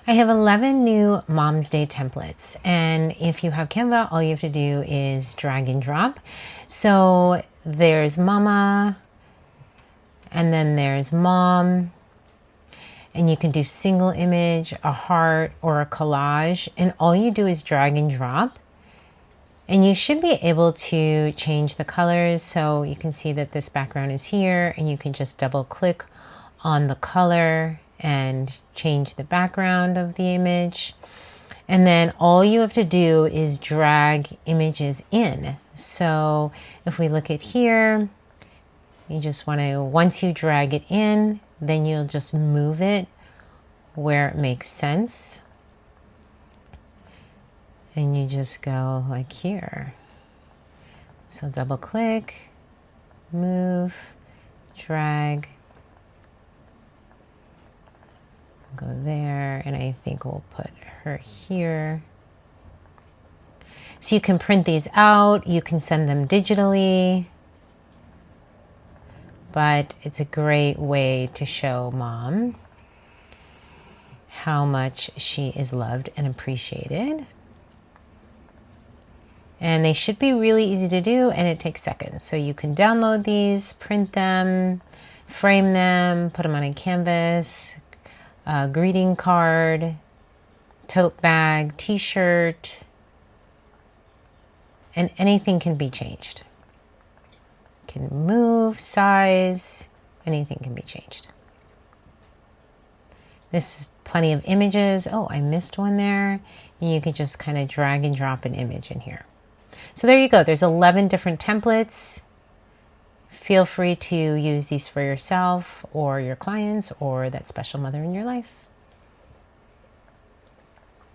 I have 11 new Mom's Day templates, and if you have Canva, all you have to do is drag and drop. So there's Mama, and then there's Mom, and you can do single image, a heart, or a collage, and all you do is drag and drop. And you should be able to change the colors, so you can see that this background is here, and you can just double click on the color and change the background of the image. And then all you have to do is drag images in. So if we look at here, you just want to, once you drag it in, then you'll just move it where it makes sense. And you just go like here. So double click, move, drag, go there, and I think we'll put her here. So you can print these out, you can send them digitally, but it's a great way to show Mom how much she is loved and appreciated. And they should be really easy to do, and it takes seconds. So you can download these, print them, frame them, put them on a canvas, a greeting card, tote bag, t-shirt, and anything can be changed. Can move, size, anything can be changed. This is plenty of images. Oh, I missed one there. And you can just kind of drag and drop an image in here. So there you go. There's 11 different templates. Feel free to use these for yourself or your clients or that special mother in your life.